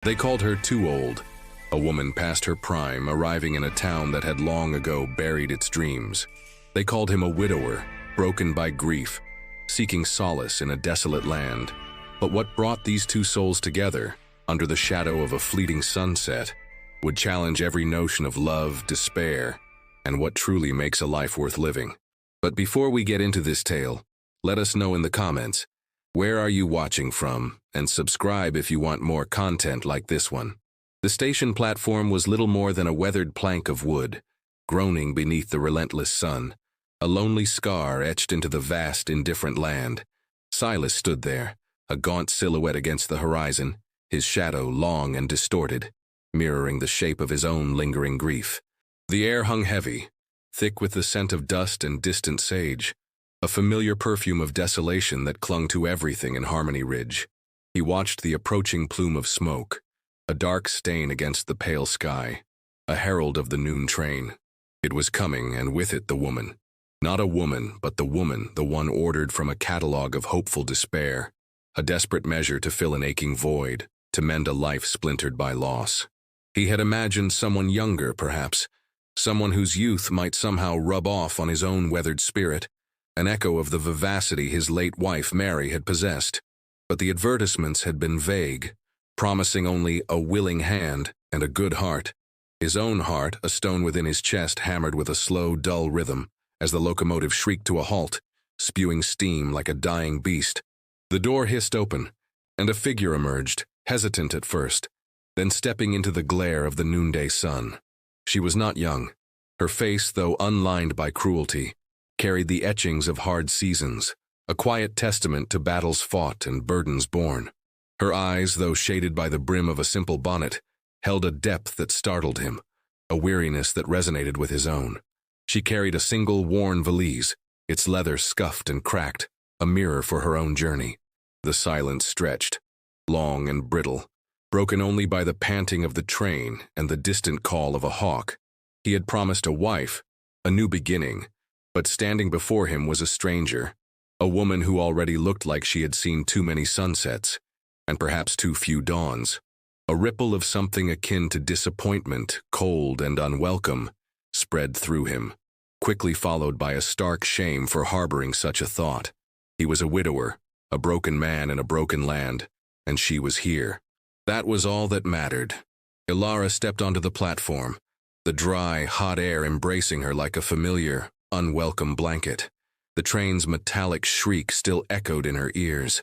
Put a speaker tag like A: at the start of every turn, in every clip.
A: They called her too old, a woman past her prime, arriving in a town that had long ago buried its dreams. They called him a widower, broken by grief, seeking solace in a desolate land. But what brought these two souls together, under the shadow of a fleeting sunset, would challenge every notion of love, despair, and what truly makes a life worth living. But before we get into this tale, let us know in the comments, where are you watching from, and subscribe if you want more content like this one. The station platform was little more than a weathered plank of wood, groaning beneath the relentless sun, a lonely scar etched into the vast, indifferent land. Silas stood there, a gaunt silhouette against the horizon, his shadow long and distorted, mirroring the shape of his own lingering grief. The air hung heavy, thick with the scent of dust and distant sage, a familiar perfume of desolation that clung to everything in Harmony Ridge. He watched the approaching plume of smoke, a dark stain against the pale sky, a herald of the noon train. It was coming, and with it the woman. Not a woman, but the woman, the one ordered from a catalogue of hopeful despair, a desperate measure to fill an aching void, to mend a life splintered by loss. He had imagined someone younger, perhaps, someone whose youth might somehow rub off on his own weathered spirit, an echo of the vivacity his late wife Mary had possessed. But the advertisements had been vague, promising only a willing hand and a good heart. His own heart, a stone within his chest, hammered with a slow, dull rhythm as the locomotive shrieked to a halt, spewing steam like a dying beast. The door hissed open, and a figure emerged, hesitant at first, then stepping into the glare of the noonday sun. She was not young. Her face, though unlined by cruelty, carried the etchings of hard seasons, a quiet testament to battles fought and burdens borne. Her eyes, though shaded by the brim of a simple bonnet, held a depth that startled him, a weariness that resonated with his own. She carried a single worn valise, its leather scuffed and cracked, a mirror for her own journey. The silence stretched, long and brittle, broken only by the panting of the train and the distant call of a hawk. He had promised a wife, a new beginning, but standing before him was a stranger, a woman who already looked like she had seen too many sunsets, and perhaps too few dawns. A ripple of something akin to disappointment, cold and unwelcome, spread through him, quickly followed by a stark shame for harboring such a thought. He was a widower, a broken man in a broken land, and she was here. That was all that mattered. Ilara stepped onto the platform, the dry, hot air embracing her like a familiar, unwelcome blanket. The train's metallic shriek still echoed in her ears,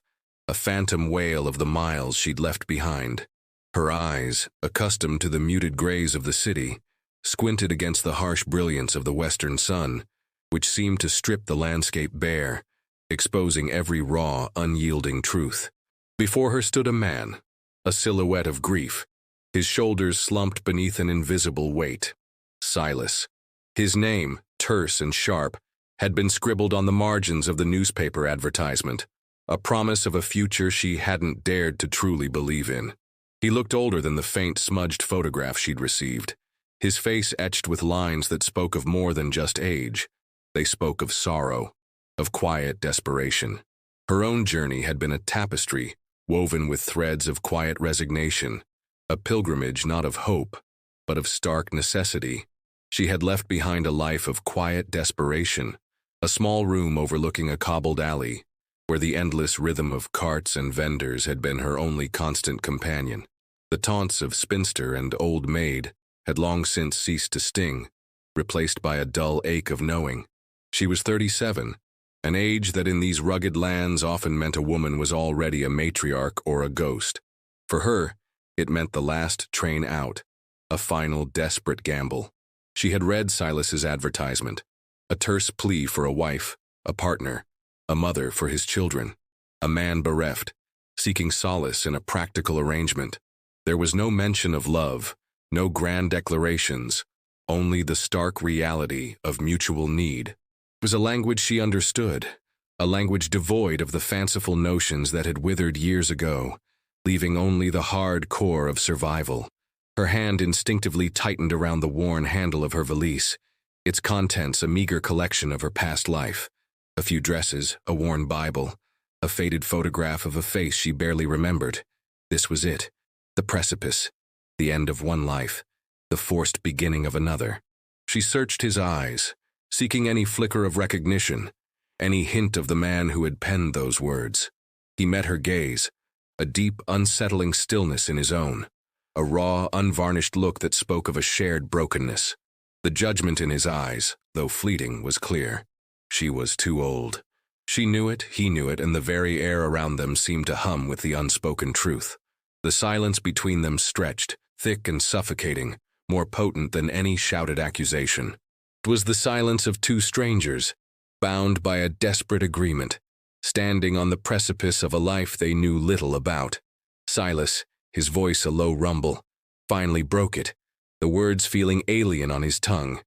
A: a phantom wail of the miles she'd left behind. Her eyes, accustomed to the muted grays of the city, squinted against the harsh brilliance of the western sun, which seemed to strip the landscape bare, exposing every raw, unyielding truth. Before her stood a man, a silhouette of grief, his shoulders slumped beneath an invisible weight. Silas. His name, terse and sharp, had been scribbled on the margins of the newspaper advertisement, a promise of a future she hadn't dared to truly believe in. He looked older than the faint, smudged photograph she'd received, his face etched with lines that spoke of more than just age. They spoke of sorrow, of quiet desperation. Her own journey had been a tapestry, woven with threads of quiet resignation, a pilgrimage not of hope, but of stark necessity. She had left behind a life of quiet desperation, a small room overlooking a cobbled alley, where the endless rhythm of carts and vendors had been her only constant companion. The taunts of spinster and old maid had long since ceased to sting, replaced by a dull ache of knowing. She was 37, an age that in these rugged lands often meant a woman was already a matriarch or a ghost. For her, it meant the last train out, a final desperate gamble. She had read Silas's advertisement, a terse plea for a wife, a partner, a mother for his children, a man bereft, seeking solace in a practical arrangement. There was no mention of love, no grand declarations, only the stark reality of mutual need. It was a language she understood, a language devoid of the fanciful notions that had withered years ago, leaving only the hard core of survival. Her hand instinctively tightened around the worn handle of her valise, its contents a meager collection of her past life. A few dresses, a worn Bible, a faded photograph of a face she barely remembered. This was it. The precipice, the end of one life, the forced beginning of another. She searched his eyes, seeking any flicker of recognition, any hint of the man who had penned those words. He met her gaze, a deep, unsettling stillness in his own, a raw, unvarnished look that spoke of a shared brokenness. The judgment in his eyes, though fleeting, was clear. She was too old. She knew it, he knew it, and the very air around them seemed to hum with the unspoken truth. The silence between them stretched, thick and suffocating, more potent than any shouted accusation. It was the silence of two strangers, bound by a desperate agreement, standing on the precipice of a life they knew little about. Silas, his voice a low rumble, finally broke it, the words feeling alien on his tongue,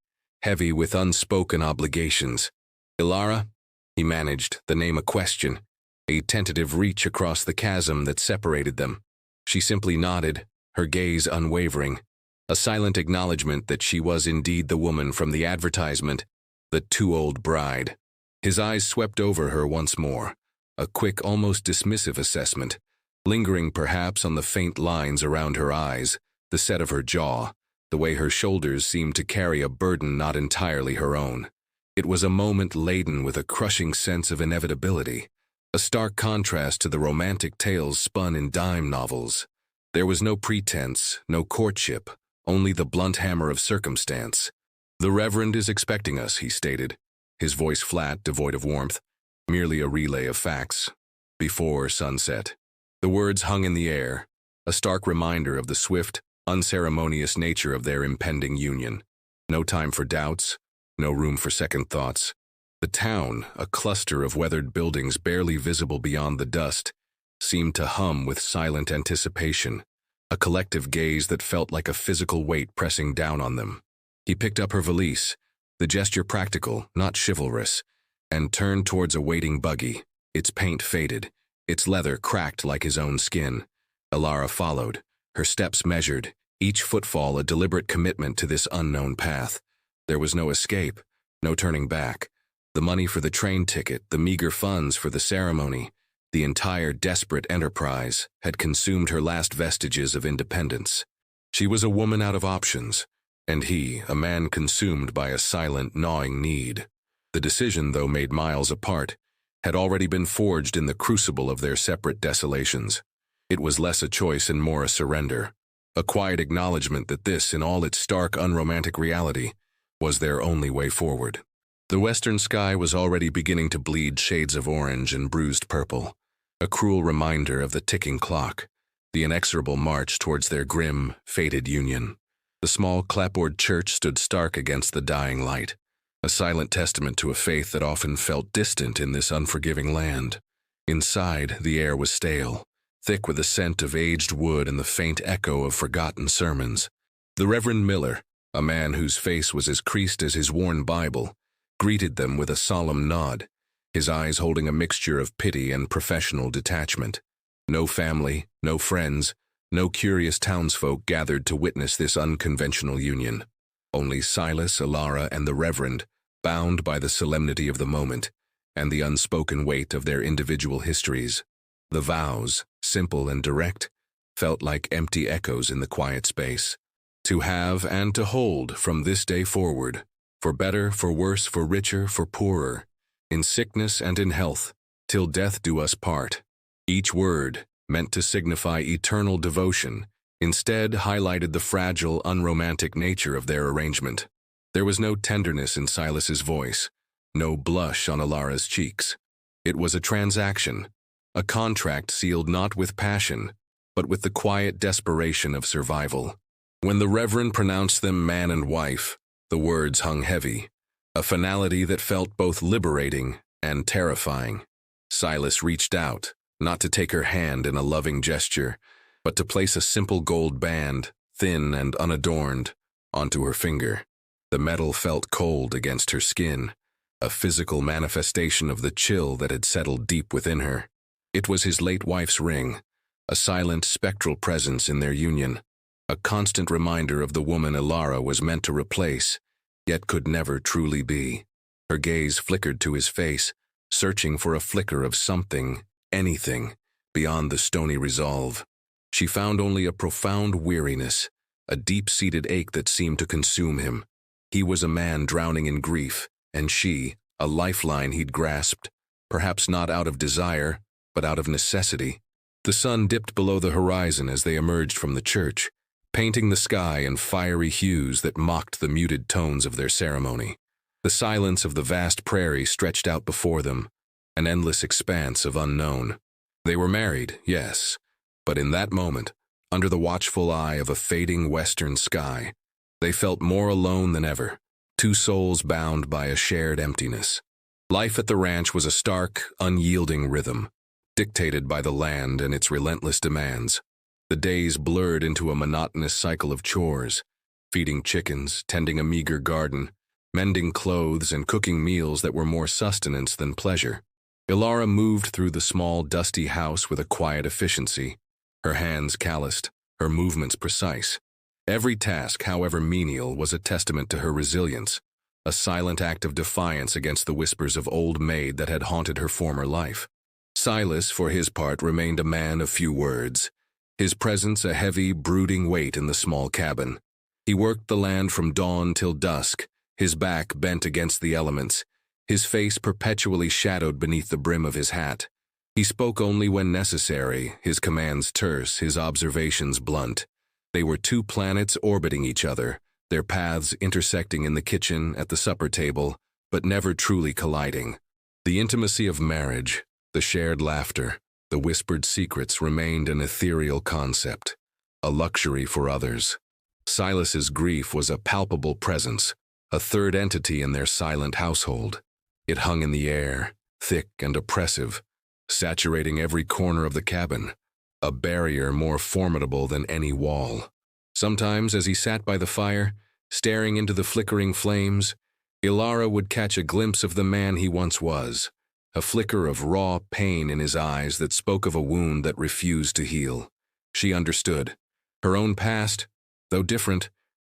A: heavy with unspoken obligations. "Ilara?" He managed, the name a question, a tentative reach across the chasm that separated them. She simply nodded, her gaze unwavering, a silent acknowledgement that she was indeed the woman from the advertisement, the too-old bride. His eyes swept over her once more, a quick, almost dismissive assessment, lingering perhaps on the faint lines around her eyes, the set of her jaw, the way her shoulders seemed to carry a burden not entirely her own. It was a moment laden with a crushing sense of inevitability, a stark contrast to the romantic tales spun in dime novels. There was no pretense, no courtship, only the blunt hammer of circumstance. "The Reverend is expecting us," he stated, his voice flat, devoid of warmth, merely a relay of facts. "Before sunset." The words hung in the air, a stark reminder of the swift, unceremonious nature of their impending union. No time for doubts, no room for second thoughts. The town, a cluster of weathered buildings barely visible beyond the dust, seemed to hum with silent anticipation, a collective gaze that felt like a physical weight pressing down on them. He picked up her valise, the gesture practical, not chivalrous, and turned towards a waiting buggy, its paint faded, its leather cracked like his own skin. Ilara followed, her steps measured, each footfall a deliberate commitment to this unknown path. There was no escape, no turning back. The money for the train ticket, the meager funds for the ceremony, the entire desperate enterprise had consumed her last vestiges of independence. She was a woman out of options, and he, a man consumed by a silent, gnawing need. The decision, though made miles apart, had already been forged in the crucible of their separate desolations. It was less a choice and more a surrender, a quiet acknowledgement that this, in all its stark, unromantic reality, was their only way forward. The western sky was already beginning to bleed shades of orange and bruised purple, a cruel reminder of the ticking clock, the inexorable march towards their grim, fated union. The small clapboard church stood stark against the dying light, a silent testament to a faith that often felt distant in this unforgiving land. Inside, the air was stale, thick with the scent of aged wood and the faint echo of forgotten sermons. The Reverend Miller, a man whose face was as creased as his worn Bible, greeted them with a solemn nod, his eyes holding a mixture of pity and professional detachment. No family, no friends, no curious townsfolk gathered to witness this unconventional union. Only Silas, Ilara, and the Reverend, bound by the solemnity of the moment and the unspoken weight of their individual histories. The vows, simple and direct, felt like empty echoes in the quiet space. To have and to hold from this day forward, for better, for worse, for richer, for poorer, in sickness and in health, till death do us part. Each word, meant to signify eternal devotion, instead highlighted the fragile, unromantic nature of their arrangement. There was no tenderness in Silas's voice, no blush on Ilara's cheeks. It was a transaction, a contract sealed not with passion, but with the quiet desperation of survival. When the Reverend pronounced them man and wife, the words hung heavy, a finality that felt both liberating and terrifying. Silas reached out, not to take her hand in a loving gesture, but to place a simple gold band, thin and unadorned, onto her finger. The metal felt cold against her skin, a physical manifestation of the chill that had settled deep within her. It was his late wife's ring, a silent, spectral presence in their union, a constant reminder of the woman Ilara was meant to replace, yet could never truly be. Her gaze flickered to his face, searching for a flicker of something, anything, beyond the stony resolve. She found only a profound weariness, a deep-seated ache that seemed to consume him. He was a man drowning in grief, and she, a lifeline he'd grasped, perhaps not out of desire, but out of necessity. The sun dipped below the horizon as they emerged from the church, painting the sky in fiery hues that mocked the muted tones of their ceremony. The silence of the vast prairie stretched out before them, an endless expanse of unknown. They were married, yes, but in that moment, under the watchful eye of a fading western sky, they felt more alone than ever, two souls bound by a shared emptiness. Life at the ranch was a stark, unyielding rhythm, dictated by the land and its relentless demands. The days blurred into a monotonous cycle of chores, feeding chickens, tending a meager garden, mending clothes, and cooking meals that were more sustenance than pleasure. Ilara moved through the small, dusty house with a quiet efficiency, her hands calloused, her movements precise. Every task, however menial, was a testament to her resilience, a silent act of defiance against the whispers of old maid that had haunted her former life. Silas, for his part, remained a man of few words, his presence a heavy, brooding weight in the small cabin. He worked the land from dawn till dusk, his back bent against the elements, his face perpetually shadowed beneath the brim of his hat. He spoke only when necessary, his commands terse, his observations blunt. They were two planets orbiting each other, their paths intersecting in the kitchen, at the supper table, but never truly colliding. The intimacy of marriage, the shared laughter, the whispered secrets remained an ethereal concept, a luxury for others. Silas's grief was a palpable presence, a third entity in their silent household. It hung in the air, thick and oppressive, saturating every corner of the cabin, a barrier more formidable than any wall. Sometimes, as he sat by the fire, staring into the flickering flames, Ilara would catch a glimpse of the man he once was, a flicker of raw pain in his eyes that spoke of a wound that refused to heal. She understood. Her own past, though different,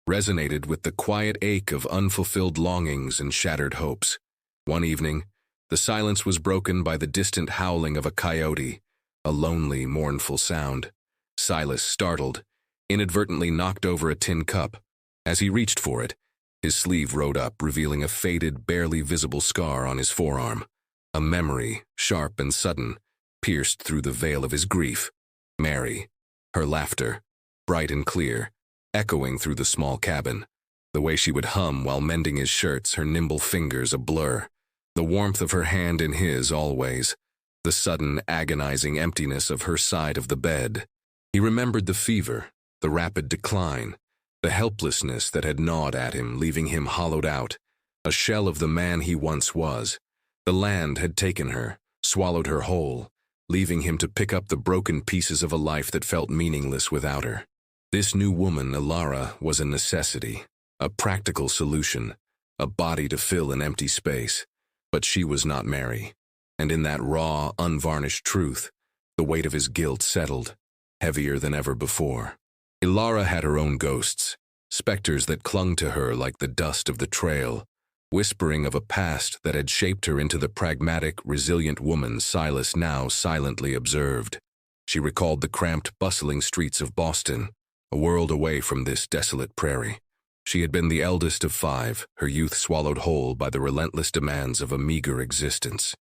A: resonated with the quiet ache of unfulfilled longings and shattered hopes. One evening, the silence was broken by the distant howling of a coyote, a lonely, mournful sound. Silas, startled, inadvertently knocked over a tin cup. As he reached for it, his sleeve rode up, revealing a faded, barely visible scar on his forearm. A memory, sharp and sudden, pierced through the veil of his grief. Mary, her laughter, bright and clear, echoing through the small cabin. The way she would hum while mending his shirts, her nimble fingers a blur. The warmth of her hand in his always. The sudden, agonizing emptiness of her side of the bed. He remembered the fever, the rapid decline, the helplessness that had gnawed at him, leaving him hollowed out, a shell of the man he once was. The land had taken her, swallowed her whole, leaving him to pick up the broken pieces of a life that felt meaningless without her. This new woman, Ilara, was a necessity, a practical solution, a body to fill an empty space. But she was not Mary, and in that raw, unvarnished truth, the weight of his guilt settled, heavier than ever before. Ilara had her own ghosts, specters that clung to her like the dust of the trail, whispering of a past that had shaped her into the pragmatic, resilient woman Silas now silently observed. She recalled the cramped, bustling streets of Boston, a world away from this desolate prairie. She had been the eldest of 5, her youth swallowed whole by the relentless demands of a meager existence.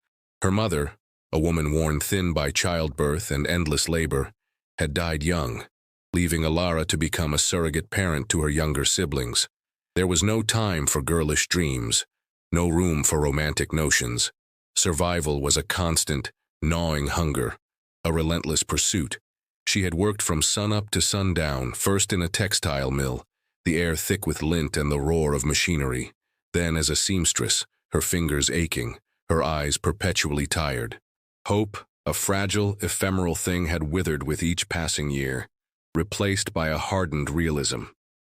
A: Her mother, a woman worn thin by childbirth and endless labor, had died young, leaving Ilara to become a surrogate parent to her younger siblings. There was no time for girlish dreams, no room for romantic notions. Survival was a constant, gnawing hunger, a relentless pursuit. She had worked from sunup to sundown, first in a textile mill, the air thick with lint and the roar of machinery, then as a seamstress, her fingers aching, her eyes perpetually tired. Hope, a fragile, ephemeral thing, had withered with each passing year, replaced by a hardened realism.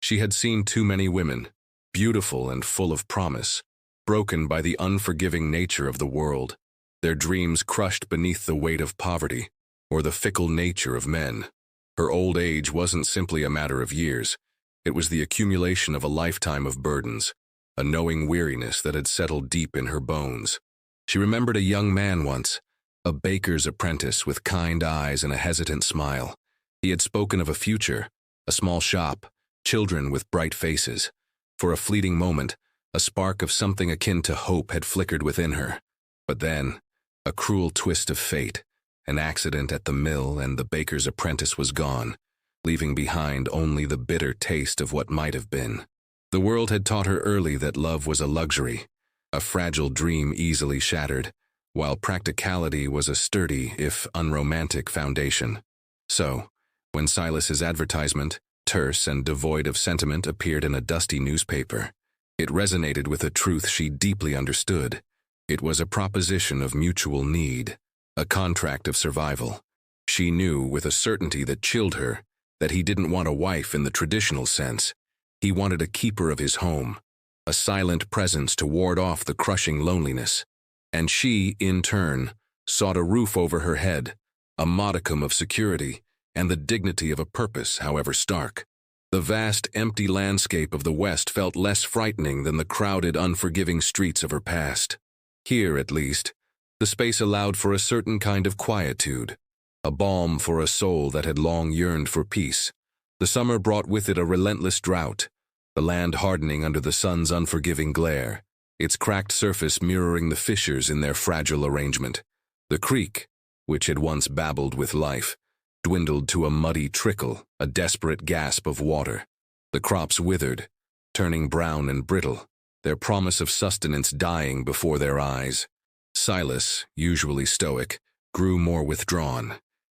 A: She had seen too many women, beautiful and full of promise, broken by the unforgiving nature of the world, their dreams crushed beneath the weight of poverty, or the fickle nature of men. Her old age wasn't simply a matter of years. It was the accumulation of a lifetime of burdens, a knowing weariness that had settled deep in her bones. She remembered a young man once, a baker's apprentice with kind eyes and a hesitant smile. He had spoken of a future, a small shop, children with bright faces. For a fleeting moment, a spark of something akin to hope had flickered within her. But then, a cruel twist of fate, an accident at the mill, and the baker's apprentice was gone, leaving behind only the bitter taste of what might have been. The world had taught her early that love was a luxury, a fragile dream easily shattered, while practicality was a sturdy, if unromantic, foundation. So, when Silas's advertisement, terse and devoid of sentiment, appeared in a dusty newspaper, it resonated with a truth she deeply understood. It was a proposition of mutual need, a contract of survival. She knew with a certainty that chilled her that he didn't want a wife in the traditional sense. He wanted a keeper of his home, a silent presence to ward off the crushing loneliness. And she, in turn, sought a roof over her head, a modicum of security, and the dignity of a purpose, however stark. The vast, empty landscape of the West felt less frightening than the crowded, unforgiving streets of her past. Here, at least, the space allowed for a certain kind of quietude, a balm for a soul that had long yearned for peace. The summer brought with it a relentless drought, the land hardening under the sun's unforgiving glare, its cracked surface mirroring the fissures in their fragile arrangement. The creek, which had once babbled with life, dwindled to a muddy trickle, a desperate gasp of water. The crops withered, turning brown and brittle, their promise of sustenance dying before their eyes. Silas, usually stoic, grew more withdrawn,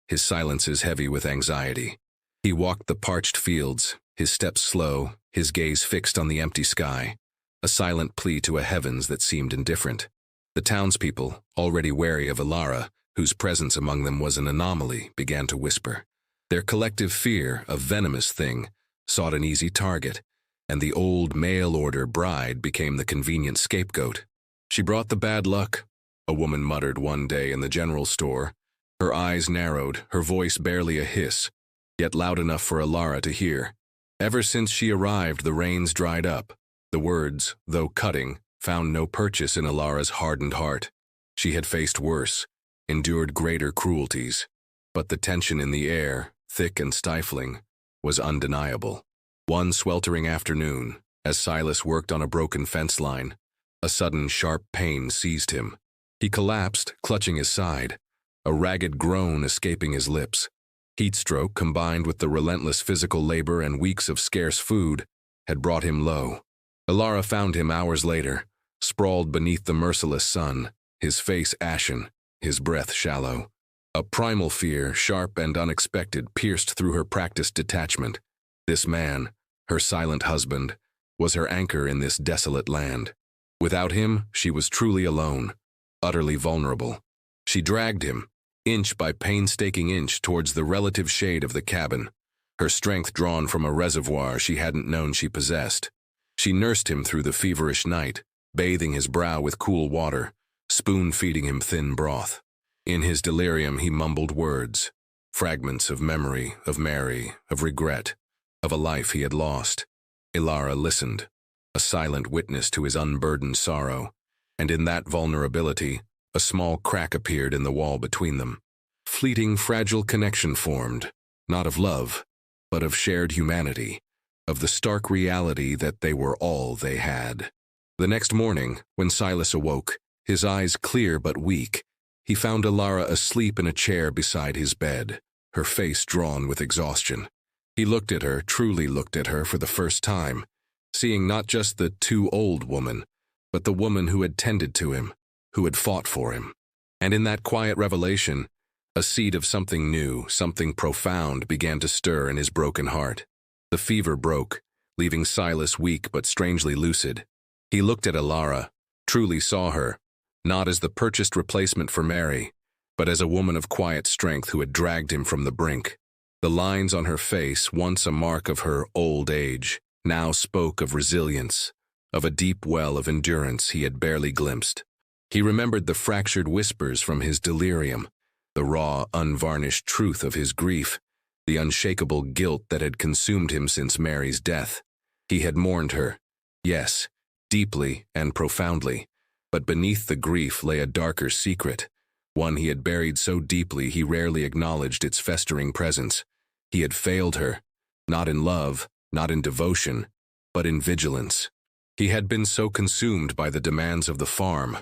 A: his silences heavy with anxiety. He walked the parched fields, his steps slow, his gaze fixed on the empty sky, a silent plea to a heavens that seemed indifferent. The townspeople, already wary of Ilara, whose presence among them was an anomaly, began to whisper. Their collective fear, a venomous thing, sought an easy target, and the old mail-order bride became the convenient scapegoat. "She brought the bad luck," a woman muttered one day in the general store. Her eyes narrowed, her voice barely a hiss, yet loud enough for Ilara to hear. Ever since she arrived, the rains dried up. The words, though cutting, found no purchase in Ilara's hardened heart. She had faced worse, endured greater cruelties, but the tension in the air, thick and stifling, was undeniable. One sweltering afternoon, as Silas worked on a broken fence line, a sudden sharp pain seized him. He collapsed, clutching his side, a ragged groan escaping his lips. Heatstroke, combined with the relentless physical labor and weeks of scarce food, had brought him low. Ilara found him hours later, sprawled beneath the merciless sun, his face ashen, his breath shallow. A primal fear, sharp and unexpected, pierced through her practiced detachment. This man, her silent husband, was her anchor in this desolate land. Without him, she was truly alone, utterly vulnerable. She dragged him, inch by painstaking inch, towards the relative shade of the cabin, her strength drawn from a reservoir she hadn't known she possessed. She nursed him through the feverish night, bathing his brow with cool water, spoon-feeding him thin broth. In his delirium he mumbled words, fragments of memory, of Mary, of regret, of a life he had lost. Ilara listened, a silent witness to his unburdened sorrow, and in that vulnerability, a small crack appeared in the wall between them. Fleeting, fragile connection formed, not of love, but of shared humanity, of the stark reality that they were all they had. The next morning, when Silas awoke, his eyes clear but weak, he found Ilara asleep in a chair beside his bed, her face drawn with exhaustion. He looked at her, truly looked at her for the first time, seeing not just the too-old woman, but the woman who had tended to him, who had fought for him. And in that quiet revelation, a seed of something new, something profound began to stir in his broken heart. The fever broke, leaving Silas weak but strangely lucid. He looked at Ilara, truly saw her, not as the purchased replacement for Mary, but as a woman of quiet strength who had dragged him from the brink. The lines on her face, once a mark of her old age, now spoke of resilience, of a deep well of endurance he had barely glimpsed. He remembered the fractured whispers from his delirium, the raw, unvarnished truth of his grief, the unshakable guilt that had consumed him since Mary's death. He had mourned her, yes, deeply and profoundly, but beneath the grief lay a darker secret, one he had buried so deeply he rarely acknowledged its festering presence. He had failed her, not in love, not in devotion, but in vigilance. He had been so consumed by the demands of the farm,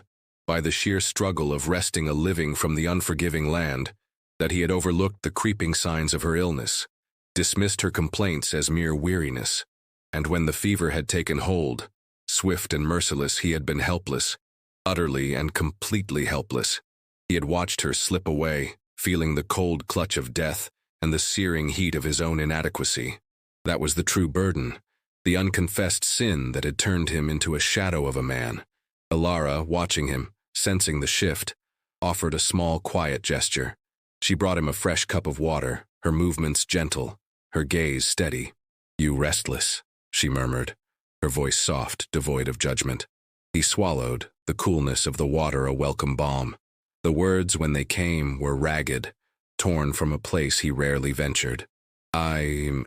A: by the sheer struggle of wresting a living from the unforgiving land, that he had overlooked the creeping signs of her illness, dismissed her complaints as mere weariness. And when the fever had taken hold, swift and merciless, he had been helpless, utterly and completely helpless. He had watched her slip away, feeling the cold clutch of death and the searing heat of his own inadequacy. That was the true burden, the unconfessed sin that had turned him into a shadow of a man. Alara, watching him, sensing the shift, offered a small, quiet gesture. She brought him a fresh cup of water, her movements gentle, her gaze steady. "You restless," she murmured, her voice soft, devoid of judgment. He swallowed, the coolness of the water a welcome balm. The words, when they came, were ragged, torn from a place he rarely ventured. I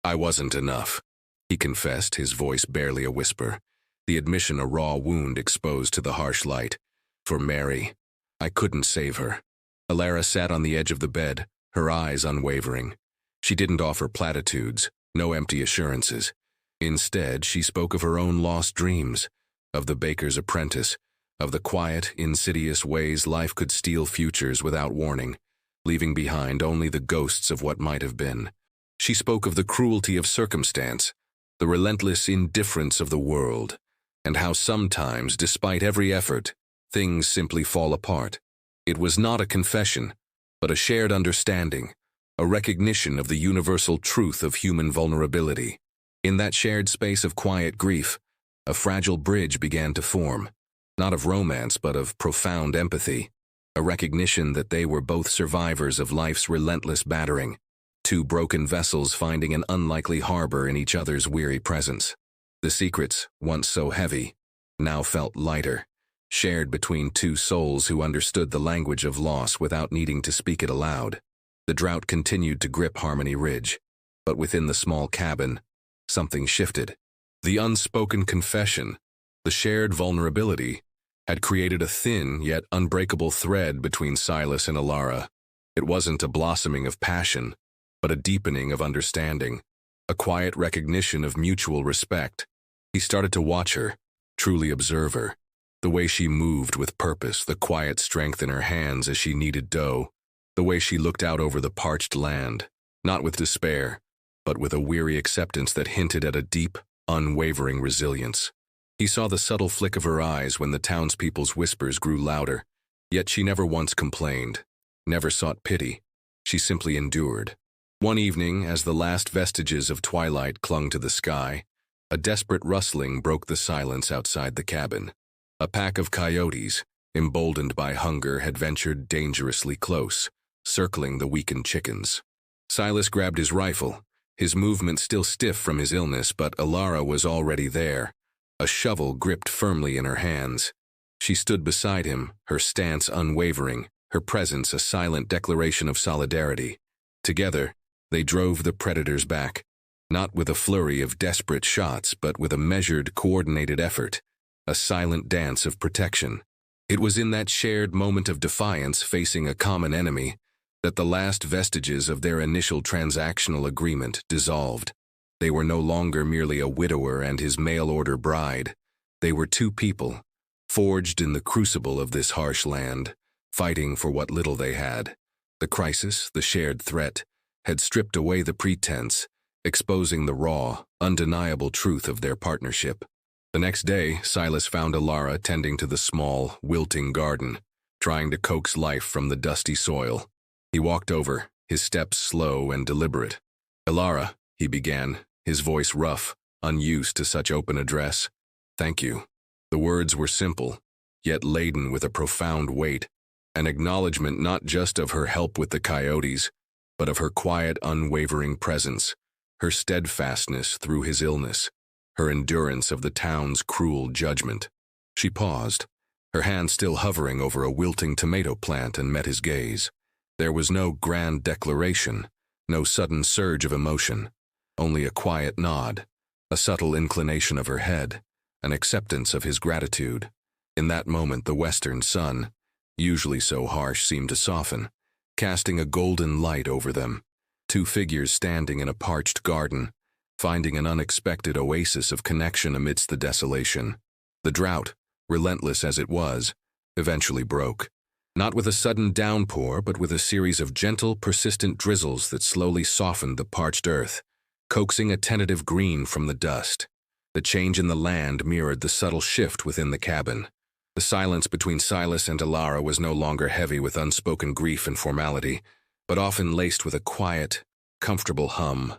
A: wasn't enough," he confessed, his voice barely a whisper, the admission a raw wound exposed to the harsh light. "For Mary, I couldn't save her." Alara sat on the edge of the bed, her eyes unwavering. She didn't offer platitudes, no empty assurances. Instead, she spoke of her own lost dreams, of the baker's apprentice, of the quiet, insidious ways life could steal futures without warning, leaving behind only the ghosts of what might have been. She spoke of the cruelty of circumstance, the relentless indifference of the world, and how sometimes, despite every effort, things simply fall apart. It was not a confession, but a shared understanding, a recognition of the universal truth of human vulnerability. In that shared space of quiet grief, a fragile bridge began to form, not of romance but of profound empathy, a recognition that they were both survivors of life's relentless battering, two broken vessels finding an unlikely harbor in each other's weary presence. The secrets, once so heavy, now felt lighter, shared between two souls who understood the language of loss without needing to speak it aloud. The drought continued to grip Harmony Ridge, but within the small cabin, something shifted. The unspoken confession, the shared vulnerability, had created a thin yet unbreakable thread between Silas and Alara. It wasn't a blossoming of passion, but a deepening of understanding, a quiet recognition of mutual respect. He started to watch her, truly observe her, the way she moved with purpose, the quiet strength in her hands as she kneaded dough, the way she looked out over the parched land, not with despair, but with a weary acceptance that hinted at a deep, unwavering resilience. He saw the subtle flick of her eyes when the townspeople's whispers grew louder, yet she never once complained, never sought pity. She simply endured. One evening, as the last vestiges of twilight clung to the sky, a desperate rustling broke the silence outside the cabin. A pack of coyotes, emboldened by hunger, had ventured dangerously close, circling the weakened chickens. Silas grabbed his rifle, his movement still stiff from his illness, but Alara was already there, a shovel gripped firmly in her hands. She stood beside him, her stance unwavering, her presence a silent declaration of solidarity. Together, they drove the predators back, not with a flurry of desperate shots, but with a measured, coordinated effort, a silent dance of protection. It was in that shared moment of defiance facing a common enemy that the last vestiges of their initial transactional agreement dissolved. They were no longer merely a widower and his mail-order bride. They were two people, forged in the crucible of this harsh land, fighting for what little they had. The crisis, the shared threat, had stripped away the pretense, exposing the raw, undeniable truth of their partnership. The next day, Silas found Alara tending to the small, wilting garden, trying to coax life from the dusty soil. He walked over, his steps slow and deliberate. "Alara," he began, his voice rough, unused to such open address. "Thank you." The words were simple, yet laden with a profound weight, an acknowledgement not just of her help with the coyotes, but of her quiet, unwavering presence, her steadfastness through his illness, her endurance of the town's cruel judgment. She paused, her hand still hovering over a wilting tomato plant, and met his gaze. There was no grand declaration, no sudden surge of emotion, only a quiet nod, a subtle inclination of her head, an acceptance of his gratitude. In that moment the western sun, usually so harsh, seemed to soften, casting a golden light over them. two figures standing in a parched garden, finding an unexpected oasis of connection amidst the desolation. The drought, relentless as it was, eventually broke. Not with a sudden downpour, but with a series of gentle, persistent drizzles that slowly softened the parched earth, coaxing a tentative green from the dust. The change in the land mirrored the subtle shift within the cabin. The silence between Silas and Alara was no longer heavy with unspoken grief and formality, but often laced with a quiet, comfortable hum.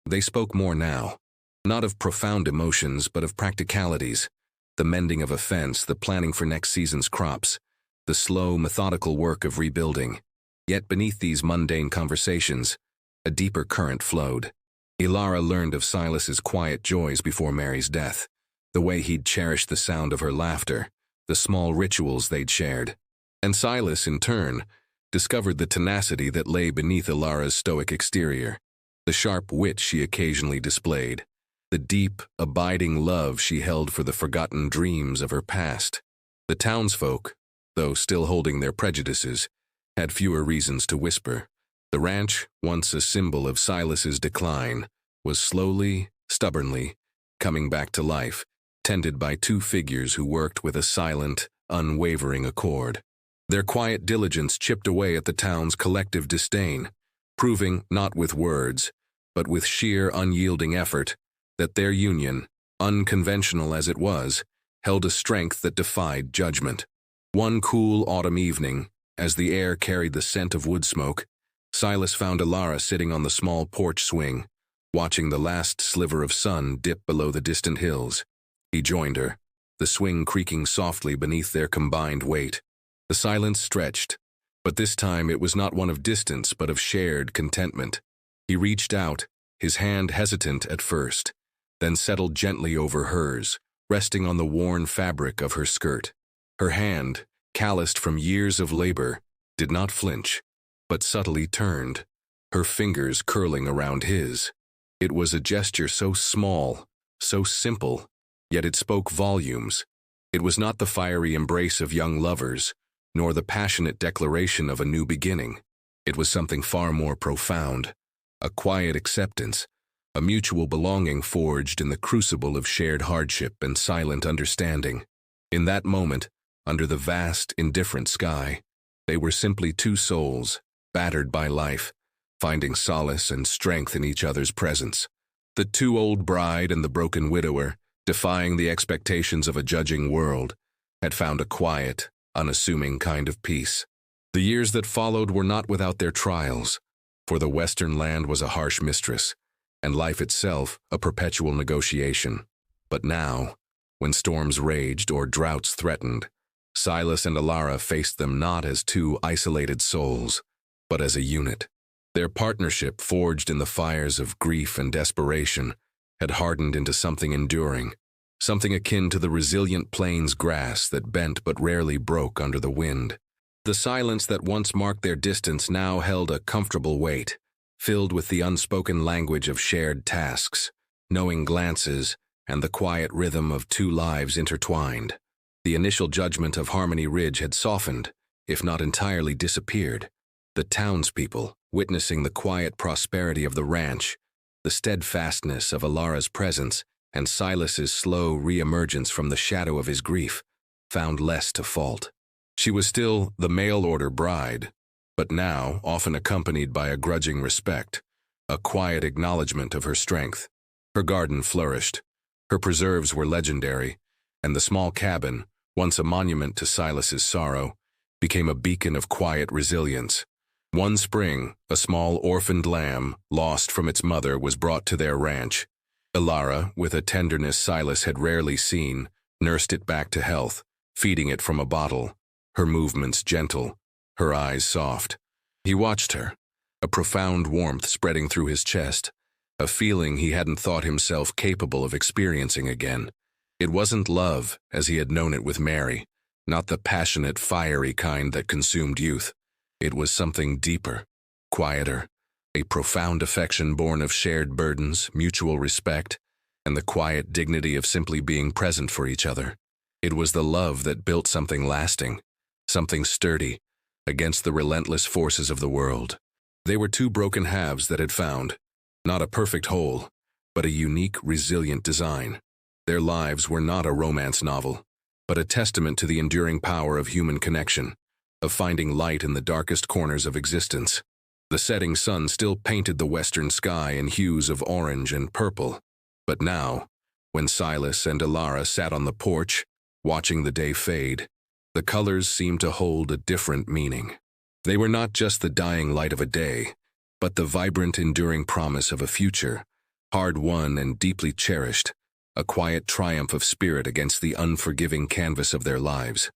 A: They spoke more now, not of profound emotions, but of practicalities, the mending of a fence, the planning for next season's crops, the slow, methodical work of rebuilding. Yet beneath these mundane conversations, a deeper current flowed. Alara learned of Silas's quiet joys before Mary's death, the way he'd cherished the sound of her laughter, the small rituals they'd shared. And Silas, in turn, discovered the tenacity that lay beneath Alara's stoic exterior, the sharp wit she occasionally displayed, the deep, abiding love she held for the forgotten dreams of her past. The townsfolk, though still holding their prejudices, had fewer reasons to whisper. The ranch, once a symbol of Silas's decline, was slowly, stubbornly, coming back to life, tended by two figures who worked with a silent, unwavering accord. Their quiet diligence chipped away at the town's collective disdain, proving, not with words, but with sheer unyielding effort, that their union, unconventional as it was, held a strength that defied judgment. One cool autumn evening, as the air carried the scent of wood smoke, Silas found Alara sitting on the small porch swing, watching the last sliver of sun dip below the distant hills. He joined her, the swing creaking softly beneath their combined weight. The silence stretched, but this time it was not one of distance but of shared contentment. He reached out, his hand hesitant at first, then settled gently over hers, resting on the worn fabric of her skirt. Her hand, calloused from years of labor, did not flinch, but subtly turned, her fingers curling around his. It was a gesture so small, so simple, yet it spoke volumes. It was not the fiery embrace of young lovers, nor the passionate declaration of a new beginning. It was something far more profound, a quiet acceptance, a mutual belonging forged in the crucible of shared hardship and silent understanding. In that moment, under the vast, indifferent sky, they were simply two souls, battered by life, finding solace and strength in each other's presence. The two-old bride and the broken widower, defying the expectations of a judging world, had found a quiet, unassuming kind of peace. The years that followed were not without their trials, for the western land was a harsh mistress, and life itself a perpetual negotiation. But now, when storms raged or droughts threatened, Silas and Alara faced them not as two isolated souls, but as a unit. Their partnership, forged in the fires of grief and desperation, had hardened into something enduring, something akin to the resilient plains grass that bent but rarely broke under the wind. The silence that once marked their distance now held a comfortable weight, filled with the unspoken language of shared tasks, knowing glances, and the quiet rhythm of two lives intertwined. The initial judgment of Harmony Ridge had softened, if not entirely disappeared. The townspeople, witnessing the quiet prosperity of the ranch, the steadfastness of Alara's presence, and Silas's slow re-emergence from the shadow of his grief, found less to fault. She was still the mail-order bride, but now often accompanied by a grudging respect, a quiet acknowledgement of her strength. Her garden flourished, her preserves were legendary, and the small cabin, once a monument to Silas's sorrow, became a beacon of quiet resilience. One spring, a small orphaned lamb, lost from its mother, was brought to their ranch. Alara, with a tenderness Silas had rarely seen, nursed it back to health, feeding it from a bottle, her movements gentle, her eyes soft. He watched her, a profound warmth spreading through his chest, a feeling he hadn't thought himself capable of experiencing again. It wasn't love, as he had known it with Mary, not the passionate, fiery kind that consumed youth. It was something deeper, quieter, a profound affection born of shared burdens, mutual respect, and the quiet dignity of simply being present for each other. It was the love that built something lasting, something sturdy, against the relentless forces of the world. They were two broken halves that had found, not a perfect whole, but a unique, resilient design. Their lives were not a romance novel, but a testament to the enduring power of human connection, of finding light in the darkest corners of existence. The setting sun still painted the western sky in hues of orange and purple, but now, when Silas and Ilara sat on the porch, watching the day fade, the colors seemed to hold a different meaning. They were not just the dying light of a day, but the vibrant, enduring promise of a future, hard-won and deeply cherished, a quiet triumph of spirit against the unforgiving canvas of their lives.